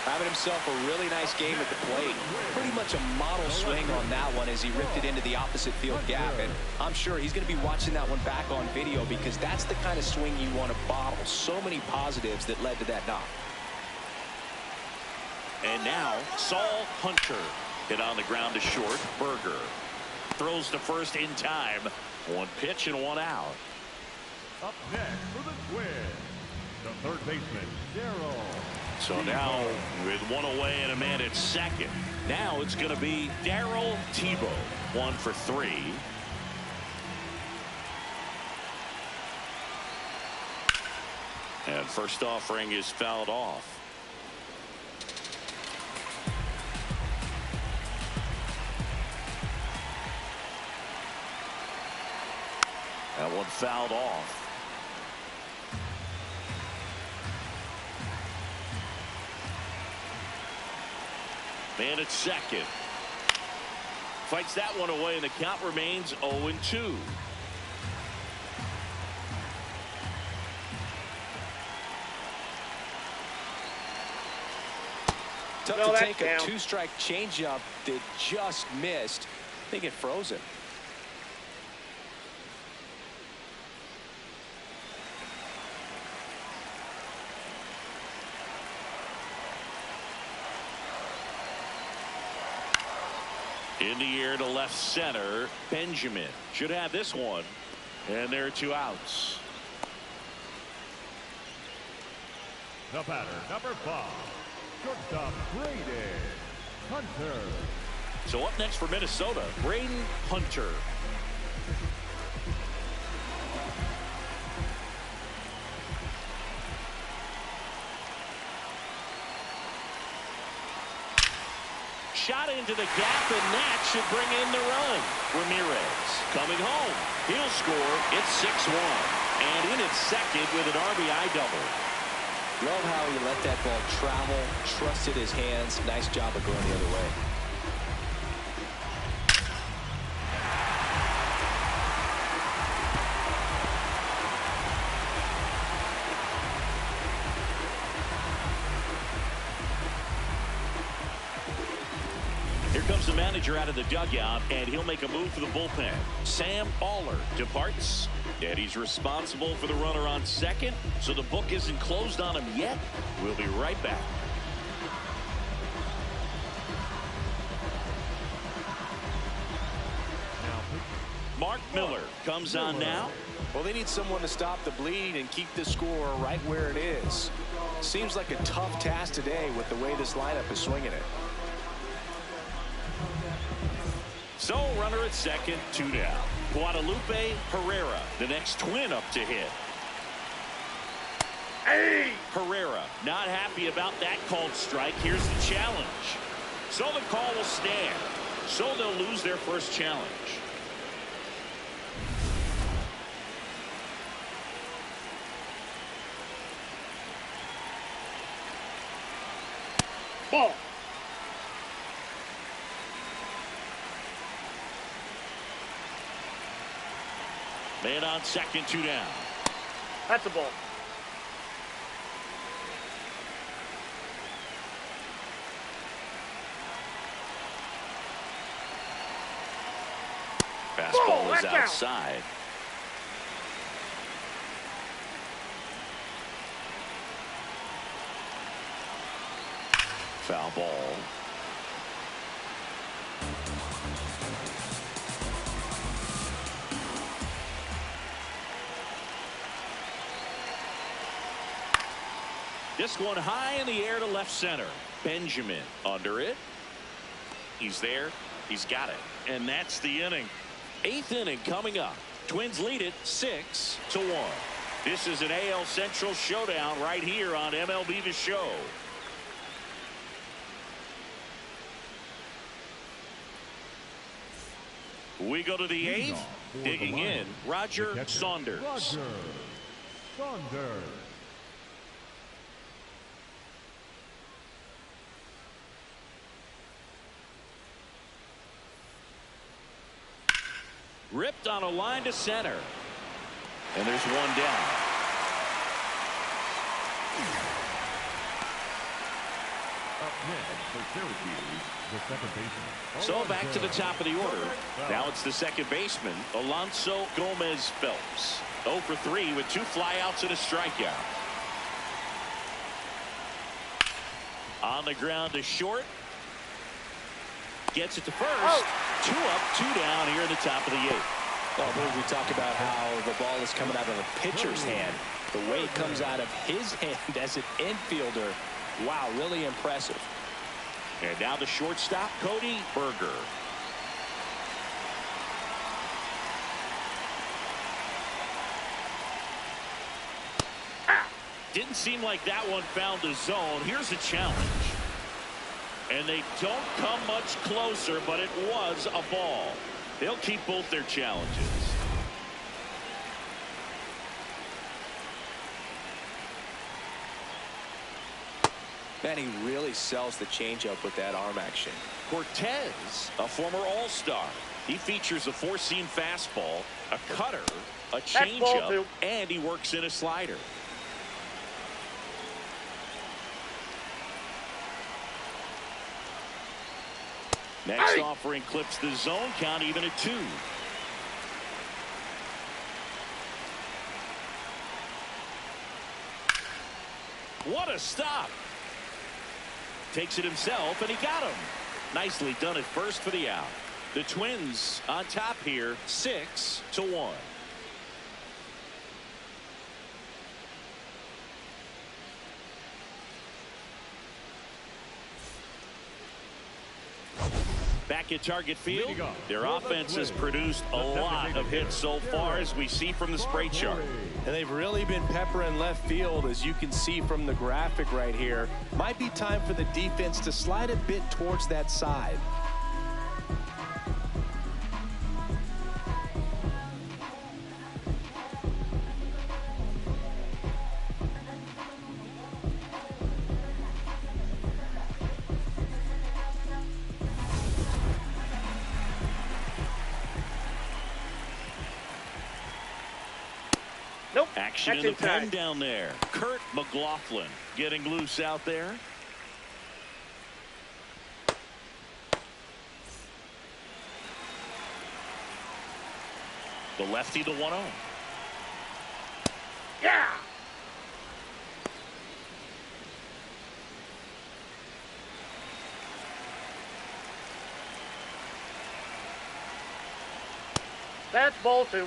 Having himself a really nice game at the plate. Pretty much a model swing on that one as he ripped it into the opposite field gap. And I'm sure he's going to be watching that one back on video because that's the kind of swing you want to bottle. So many positives that led to that knock. And now Saul Hunter hit on the ground to short. Berger throws to first in time. One pitch and one out. Up next for the Twins, the third baseman, Darryl. So now with one away and a man at second. Now it's going to be Darryl Tebow. 1 for 3. And first offering is fouled off. That one fouled off. Man at second. Fights that one away, and the count remains 0-2. Tough to take a two-strike changeup that just missed. I think it froze him. In the air to left center, Benjamin should have this one, and there are 2 outs. The batter, number 5, shortstop Braden Hunter. So up next for Minnesota, Braden Hunter. Shot into the gap, and that should bring in the run. Ramirez coming home. He'll score. It's 6-1. And in at second with an RBI double. Love how he let that ball travel, trusted his hands. Nice job of going the other way. Here comes the manager out of the dugout, and he'll make a move for the bullpen. Sam Aller departs, and he's responsible for the runner on second, so the book isn't closed on him yet. We'll be right back. Mark Miller comes on now. Well, they need someone to stop the bleed and keep the score right where it is. Seems like a tough task today with the way this lineup is swinging it. So runner at second, 2 down. Guadalupe Herrera, the next Twin up to hit. Hey! Herrera not happy about that called strike. Here's the challenge. So the call will stand. So they'll lose their first challenge. Ball. Man on second, 2 down. That's a ball. Fastball is outside. Foul ball. This one high in the air to left center. Benjamin under it. He's there. He's got it. And that's the inning. 8th inning coming up. Twins lead it 6-1. This is an AL Central showdown right here on MLB The Show. We go to the 8th. Digging in, Roger Saunders. Roger Saunders. Ripped on a line to center. And there's one down. Up next for Syracuse, the second baseman. So back to the top of the order. Now it's the second baseman, Alonso Gomez Phelps. 0 for 3 with 2 flyouts and a strikeout. On the ground to short. Gets it to first. 2 up, 2 down here in the top of the 8th. Well, we talk about how the ball is coming out of a pitcher's hand. The way it comes out of his hand as an infielder. Wow, really impressive. And now the shortstop, Cody Berger. Didn't seem like that one found the zone. Here's a challenge. And they don't come much closer, but it was a ball. They'll keep both their challenges. Man, he really sells the changeup with that arm action. Cortez, a former All-Star. He features a 4-seam fastball, a cutter, a changeup, and he works in a slider. Next offering clips the zone count even at 2. What a stop. Takes it himself, and he got him. Nicely done at first for the out. The Twins on top here, 6-1. Back at Target Field, their offense has produced a lot of hits so far, as we see from the spray chart. And they've really been peppering left field, as you can see from the graphic right here. Might be time for the defense to slide a bit towards that side. Action in the pen down there. Kurt McLaughlin getting loose out there. The lefty, the 1-0. Yeah. That's ball 2.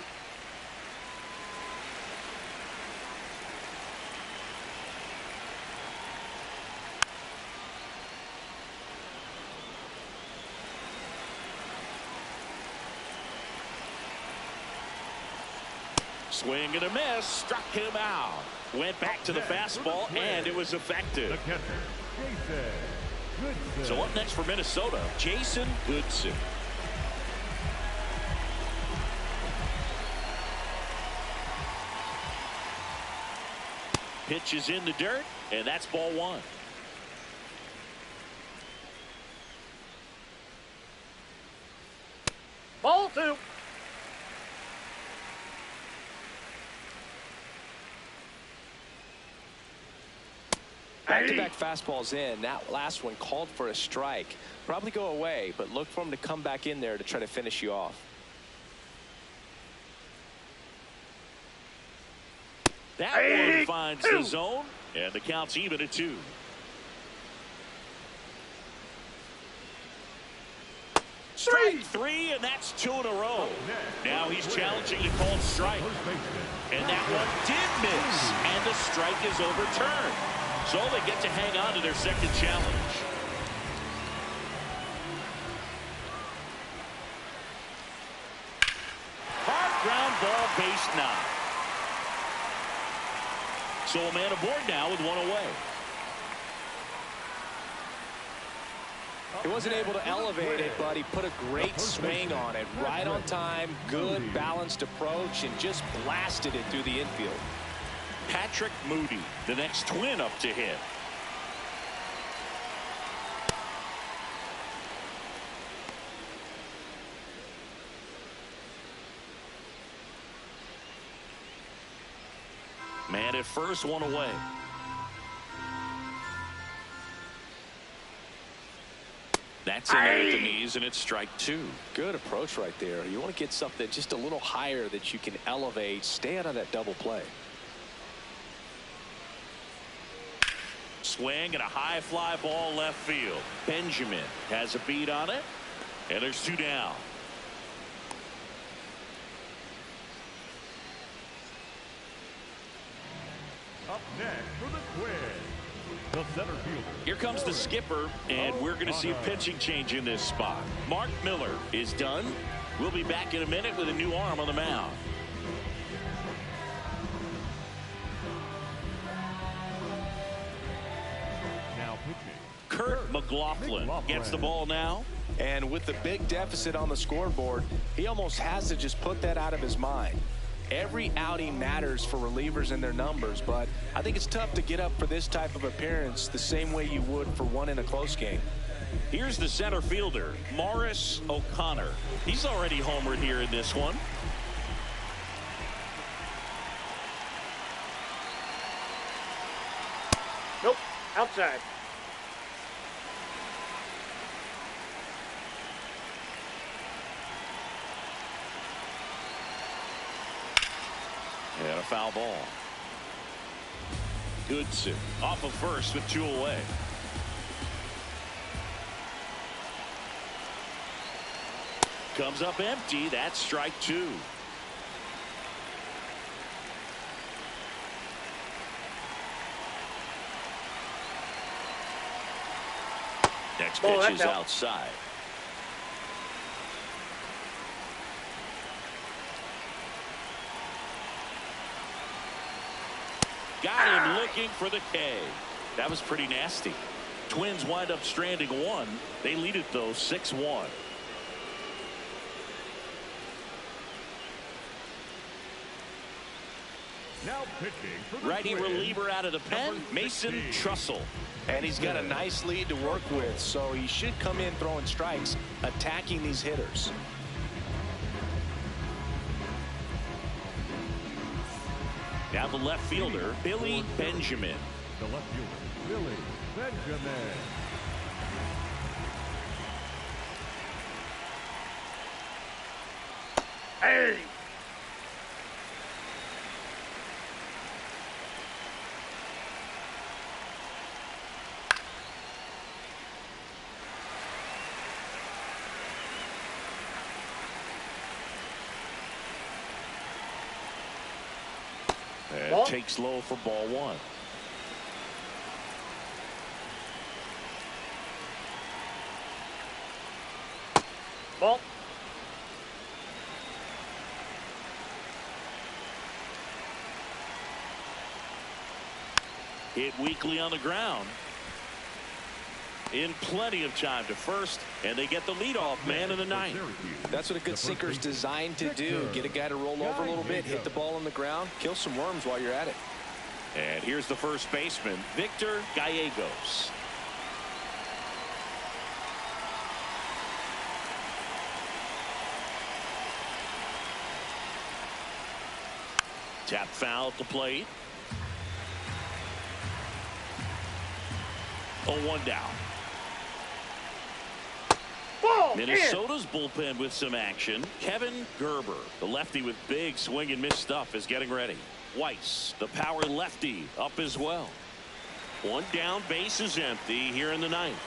Swing and a miss. Struck him out. Went back to the fastball, and it was effective. The catcher, Jason Goodson. So up next for Minnesota, Jason Goodson. Pitch is in the dirt, and that's ball 1. Ball 2. Back-to-back fastballs in. That last one called for a strike. Probably go away, but look for him to come back in there to try to finish you off. That one finds the zone, and the count's even at 2. Strike 3, and that's 2 in a row. Now he's challenging a called strike. And that one did miss, and the strike is overturned. So they get to hang on to their second challenge. Hard ground ball, base 9. So a man aboard now with 1 away. He wasn't able to elevate it, but he put a great swing on it. Right on time, good balanced approach, and just blasted it through the infield. Patrick Moody, the next Twin up to hit. Man at first, one away. That's in there at the knees, and it's strike two. Good approach right there. You want to get something just a little higher that you can elevate. Stay out of that double play. Swing and a high fly ball left field. Benjamin has a beat on it, and there's two down. Up next for the Twins, the center fielder. Here comes the skipper, and we're going to see a pitching change in this spot. Mark Miller is done. We'll be back in a minute with a new arm on the mound. Now pitching, Kurt McLaughlin gets the ball now. And with the big deficit on the scoreboard, he almost has to just put that out of his mind. Every outing matters for relievers and their numbers, but I think it's tough to get up for this type of appearance the same way you would for one in a close game. Here's the center fielder, Morris O'Connor. He's already homered here in this one. Nope. Outside. And a foul ball. Goodson off of first with two away. Comes up empty. That's strike two. Next pitch is outside. Got him looking for the K. That was pretty nasty. Twins wind up stranding one. They lead it though 6-1. now pitching for the Righty Twins, reliever out of the pen, Mason Trussell. And he's got a nice lead to work with, so he should come in throwing strikes, attacking these hitters. Now the left fielder, Billy Benjamin. the left fielder, Billy Benjamin. Hey! And Ball. takes low for ball one. Ball. Hit weakly on the ground. In plenty of time to first, and they get the leadoff man in the ninth. Syracuse, That's what a good sinker's designed to do. Get a guy to roll over a little bit, hit the ball on the ground, kill some worms while you're at it. And here's the first baseman, Victor Gallegos. Tap foul at the plate. 0-1 down. Ball. Minnesota's bullpen with some action. Kevin Gerber, the lefty with big swing and miss stuff, is getting ready. Weiss, the power lefty, up as well. One down, base is empty here in the ninth.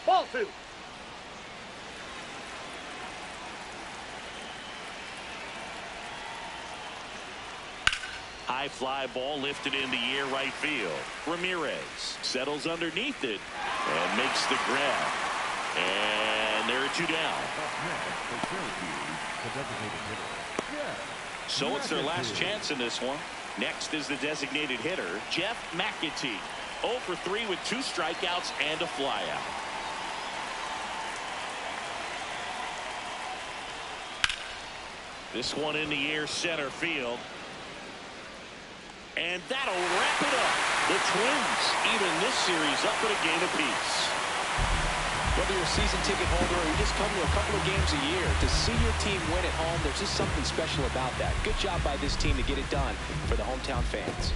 Ball two. High fly ball lifted in the air right field. Ramirez settles underneath it and makes the grab. And there are two down. Up next for Syracuse, the designated hitter, Jeff So it's their last McAtee. chance in this one. Next is the designated hitter, Jeff McAtee. 0 for 3 with 2 strikeouts and a flyout. This one in the air center field. And that'll wrap it up. The Twins even this series up at a game apiece. Whether you're a season ticket holder or you just come to a couple of games a year, to see your team win at home, there's just something special about that. Good job by this team to get it done for the hometown fans.